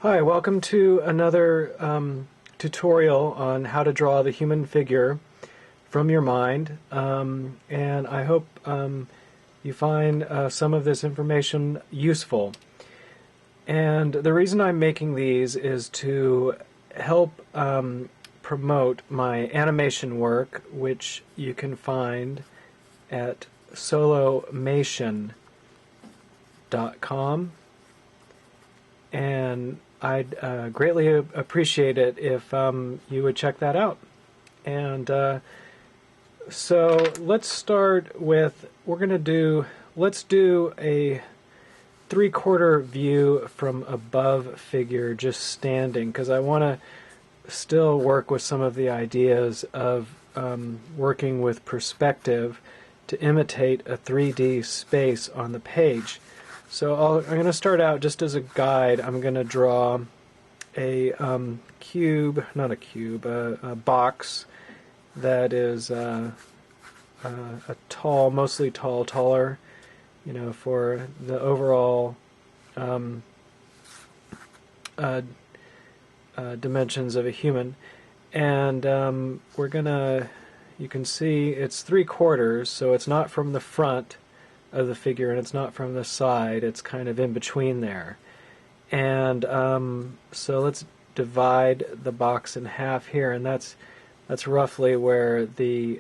Hi, welcome to another tutorial on how to draw the human figure from your mind, and I hope you find some of this information useful. And the reason I'm making these is to help promote my animation work, which you can find at solomation.com. And I'd greatly appreciate it if you would check that out. And so let's start with, let's do a 3/4 view from above figure just standing, because I want to still work with some of the ideas of working with perspective to imitate a 3D space on the page. So I'm going to start out just as a guide. I'm going to draw a cube, not a cube, a box that is a tall, mostly taller, you know, for the overall dimensions of a human. And we're going to, you can see it's 3/4, so it's not from the front of the figure and it's not from the side, it's kind of in between there. And so let's divide the box in half here, and that's roughly where the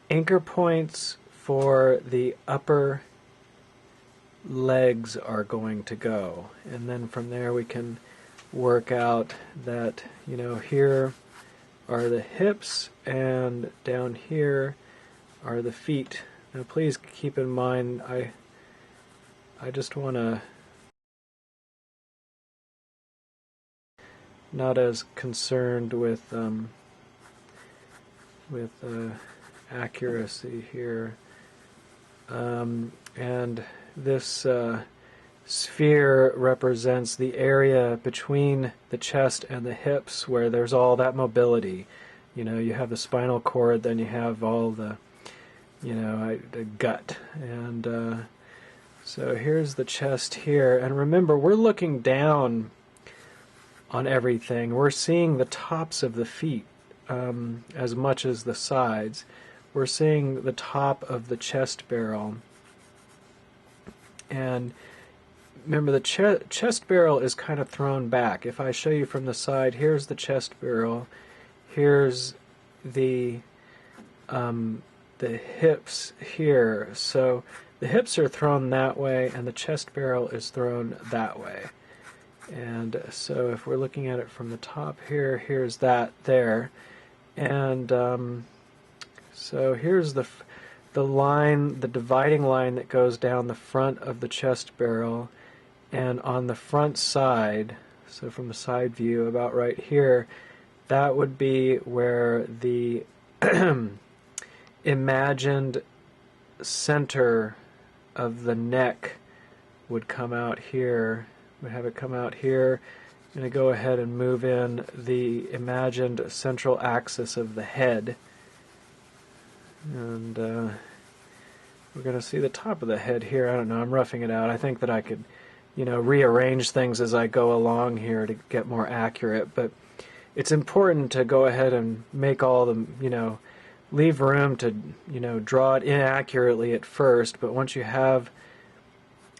anchor points for the upper legs are going to go. And then from there we can work out that, you know, here are the hips and down here are the feet. Now please keep in mind, I just want to not as concerned with accuracy here, and this sphere represents the area between the chest and the hips where there's all that mobility. You know, you have the spinal cord, then you have all the, you know, the gut. And so here's the chest here. And remember, we're looking down on everything. We're seeing the tops of the feet as much as the sides. We're seeing the top of the chest barrel. And remember, the chest barrel is kind of thrown back. If I show you from the side, here's the chest barrel. Here's the hips here. So the hips are thrown that way and the chest barrel is thrown that way. And so if we're looking at it from the top here, here's that there. And so here's the line, the dividing line that goes down the front of the chest barrel. And on the front side, so from the side view about right here, that would be where the imagined center of the neck would come out here. We have it come out here. I'm going to go ahead and move in the imagined central axis of the head. And we're going to see the top of the head here. I don't know, I'm roughing it out. I think that I could, you know, rearrange things as I go along here to get more accurate. But it's important to go ahead and make all the, you know, leave room to, you know, draw it inaccurately at first, but once you have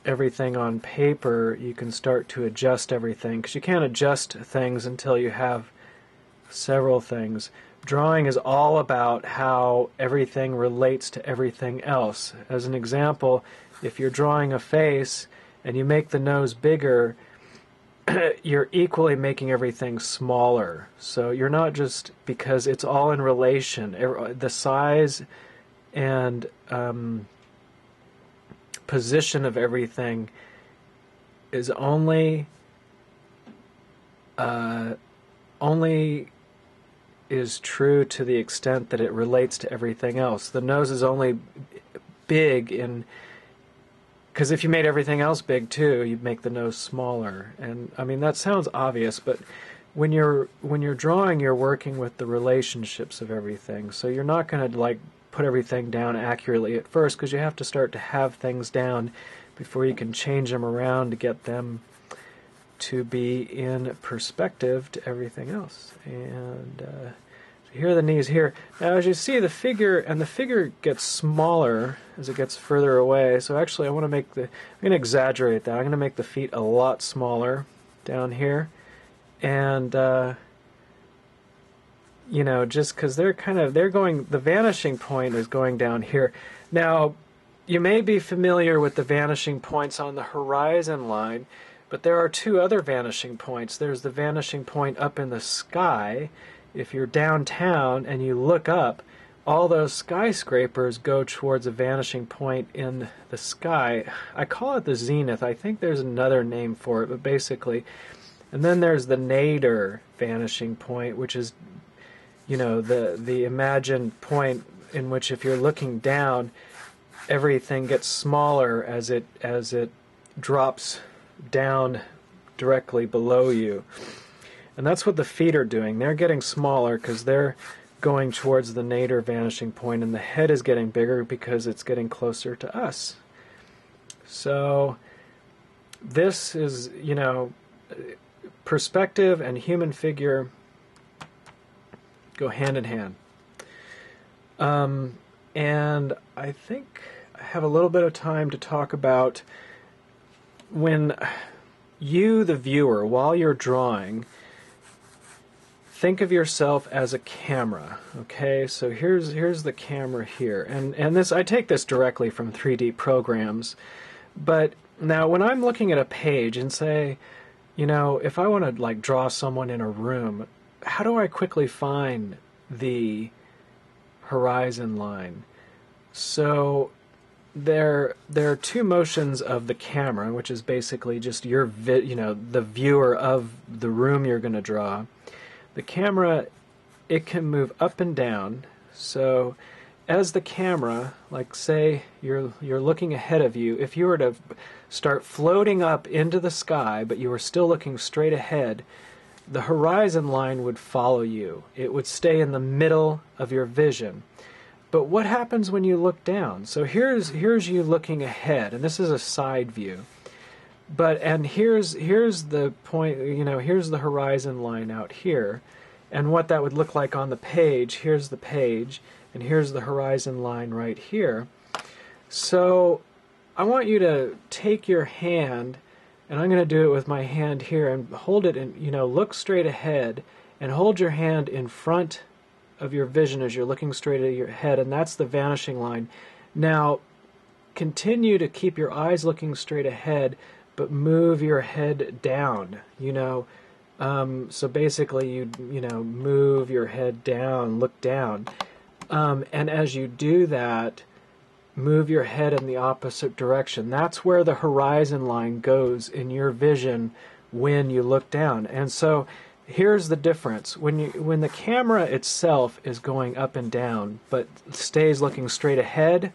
everything on paper, you can start to adjust everything, because you can't adjust things until you have several things. Drawing is all about how everything relates to everything else. As an example, if you're drawing a face and you make the nose bigger, you're equally making everything smaller. So you're not just, because it's all in relation. The size and position of everything is only is true to the extent that it relates to everything else. The nose is only big in, because if you made everything else big too, you'd make the nose smaller. And I mean, that sounds obvious, but when you're drawing, you're working with the relationships of everything. So you're not going to like put everything down accurately at first, because you have to start to have things down before you can change them around to get them to be in perspective to everything else. And so here are the knees here. Now as you see, the figure gets smaller as it gets further away. So actually I'm going to exaggerate that. I'm going to make the feet a lot smaller down here. And you know, just because they're going, the vanishing point is going down here. Now, you may be familiar with the vanishing points on the horizon line, but there are two other vanishing points. There's the vanishing point up in the sky. If you're downtown and you look up, all those skyscrapers go towards a vanishing point in the sky. I call it the zenith. I think there's another name for it, but basically. And then there's the nadir vanishing point, which is, you know, the imagined point in which if you're looking down, everything gets smaller as it drops down directly below you. And that's what the feet are doing. They're getting smaller because they're going towards the nadir vanishing point, and the head is getting bigger because it's getting closer to us. So this is, you know, perspective and human figure go hand in hand. And I think I have a little bit of time to talk about when you, the viewer, while you're drawing, think of yourself as a camera. Okay, so here's the camera here, and this, I take this directly from 3D programs. But now when I'm looking at a page and say, you know, if I want to like draw someone in a room, how do I quickly find the horizon line? So there are two motions of the camera, which is basically just your the viewer of the room you're going to draw. The camera, it can move up and down. So as the camera, like say you're looking ahead of you, if you were to start floating up into the sky but you were still looking straight ahead, the horizon line would follow you. It would stay in the middle of your vision. But what happens when you look down? So here's you looking ahead, and this is a side view. And here's the point, you know, here's the horizon line out here. And what that would look like on the page, here's the page, and here's the horizon line right here. So I want you to take your hand, and I'm going to do it with my hand here, and hold it and, you know, look straight ahead and hold your hand in front of your vision as you're looking straight at your head, and that's the vanishing line. Now continue to keep your eyes looking straight ahead, but move your head down, you know. So basically you know, move your head down, look down, and as you do that, move your head in the opposite direction. That's where the horizon line goes in your vision when you look down. And so here's the difference. When the camera itself is going up and down but stays looking straight ahead,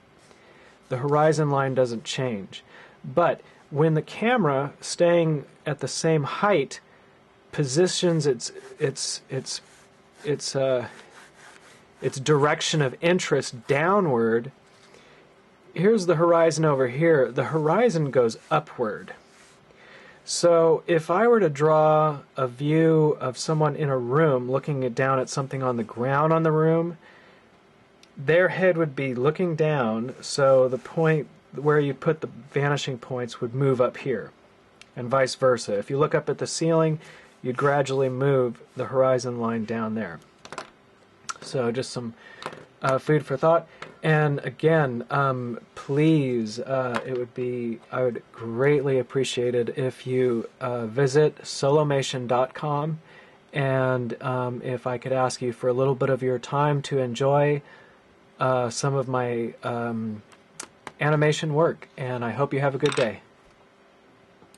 the horizon line doesn't change. But when the camera, staying at the same height, positions its direction of interest downward, here's the horizon over here. The horizon goes upward. So if I were to draw a view of someone in a room looking down at something on the ground on the room, their head would be looking down, so the point where you put the vanishing points would move up here, and vice versa. If you look up at the ceiling, you'd gradually move the horizon line down there. So just some food for thought. And again, please, I would greatly appreciate it if you visit solomation.com, and if I could ask you for a little bit of your time to enjoy some of my animation work. And I hope you have a good day.